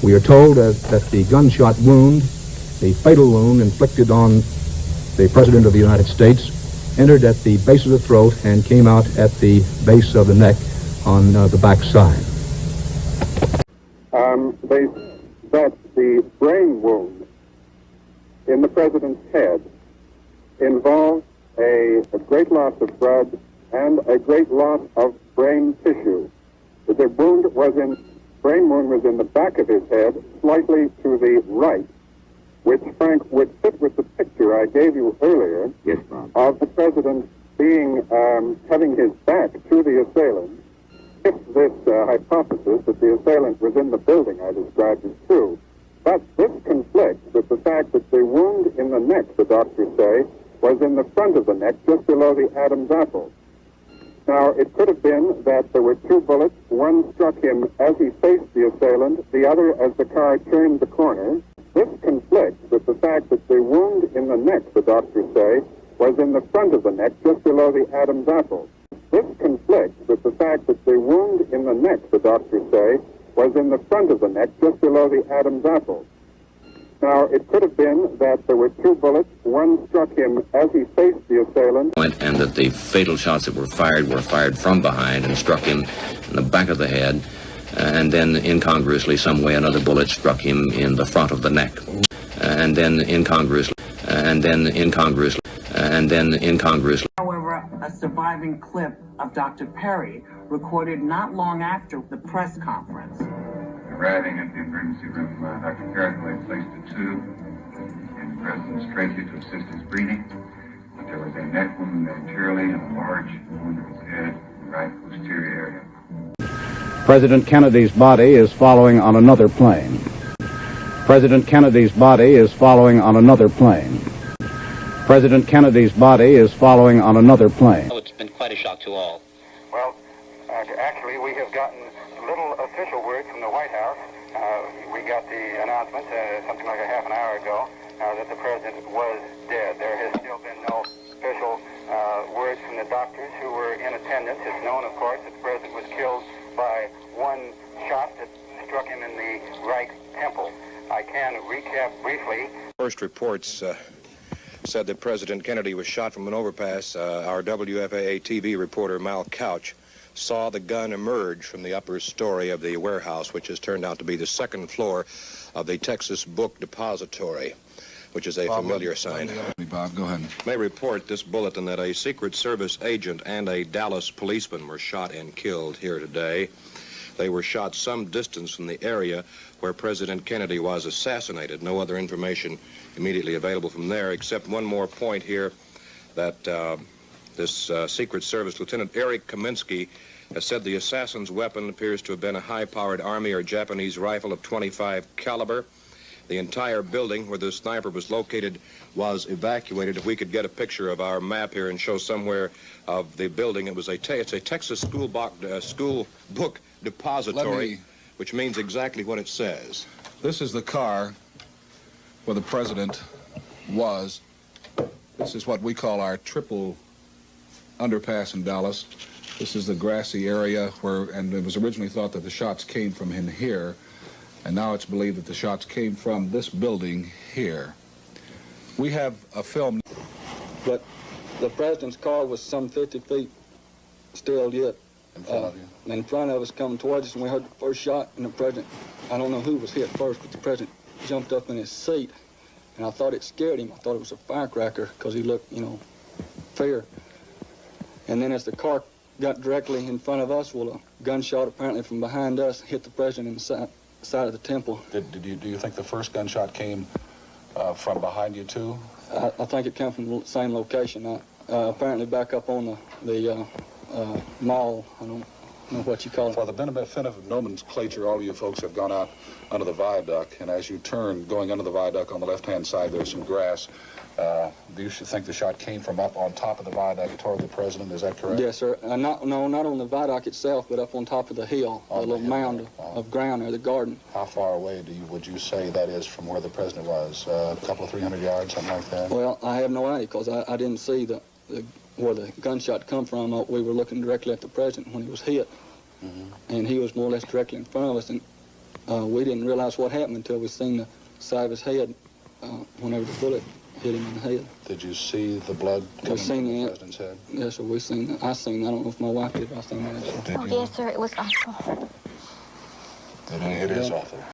We are told that the gunshot wound, the fatal wound inflicted on the President of the United States, entered at the base of the throat and came out at the base of the neck on the back side. They that the brain wound in the President's head involved a great loss of blood and a great loss of brain tissue. The brain wound was in the back of his head, slightly to the right, which, Frank, would fit with the picture I gave you earlier. Yes, Bob. Of the President being, having his back to the assailant. If this hypothesis that the assailant was in the building I described is true. But this conflicts with the fact that the wound in the neck, the doctors say, was in the front of the neck, just below the Adam's apple. Now, it could have been that there were two bullets. One struck him as he faced the assailant, the other as the car turned the corner. This conflicts with the fact that the wound in the neck, the doctors say, was in the front of the neck, just below the Adam's apple. This conflicts with the fact that the wound in the neck, the doctors say, was in the front of the neck, just below the Adam's apple. Now, it could have been that there were two bullets. One struck him as he faced the assailant. And that the fatal shots that were fired from behind and struck him in the back of the head. And then incongruously, some way, another bullet struck him in the front of the neck. And then incongruously. However, a surviving clip of Dr. Perry recorded not long after the press conference. Arriving at the emergency room, Dr. Perry placed a tube in the President's trachea to assist his breathing. But there was a neck wound anteriorly and a large wound in his head in the right posterior area. President Kennedy's body is following on another plane. President Kennedy's body is following on another plane. President Kennedy's body is following on another plane. It's been quite a shock to all. Well, actually, we have gotten little official word from the White House. We got the announcement something like a half an hour ago that the President was dead. There has still been no official word from the doctors who were in attendance. It's known, of course, that the President was killed by one shot that struck him in the right temple. I can recap briefly. First reports said that President Kennedy was shot from an overpass. Our WFAA TV reporter, Mal Couch, saw the gun emerge from the upper story of the warehouse, which has turned out to be the second floor of the Texas Book Depository, which is a familiar sign. Bob, go ahead. May report this bulletin that a Secret Service agent and a Dallas policeman were shot and killed here today. They were shot some distance from the area where President Kennedy was assassinated. No other information immediately available from there, except one more point here that this Secret Service Lieutenant Eric Kaminsky has said the assassin's weapon appears to have been a high-powered Army or Japanese rifle of .25 caliber. The entire building where the sniper was located was evacuated. If we could get a picture of our map here and show somewhere of the building, it's a Texas school book depository, which means exactly what it says. This is the car where the President was. This is what we call our triple underpass in Dallas. This is the grassy area and it was originally thought that the shots came from in here, and now it's believed that the shots came from this building here. We have a film. But the President's car was some 50 feet still yet. In front of you? In front of us coming towards us, and we heard the first shot, and the President, I don't know who was hit first, but the President jumped up in his seat, and I thought it scared him. I thought it was a firecracker, because he looked, fear. And then as the car got directly in front of us, well, a gunshot apparently from behind us hit the President in the side of the temple. Do you think the first gunshot came from behind you, too? I think it came from the same location. Apparently back up on the mall. I don't know what you call it. For the benefit of nomenclature, all of you folks have gone out under the viaduct, and as you turn, going under the viaduct on the left-hand side, there's some grass. Do you think the shot came from up on top of the viaduct toward the President? Is that correct? Yes, sir. Not on the viaduct itself, but up on top of the hill, a little mound of ground there, the garden. How far away would you say that is from where the President was? A couple of 300 yards, something like that? Well, I have no idea, because I didn't see where the gunshot come from. We were looking directly at the President when he was hit, and he was more or less directly in front of us. And We didn't realize what happened until we seen the side of his head whenever the bullet hit him in the head. Did you see the blood coming from the president's head? Yes, sir. We seen that. I seen that. I don't know if my wife did, but I seen that. Oh, yes, sir. It was awful. It is awful.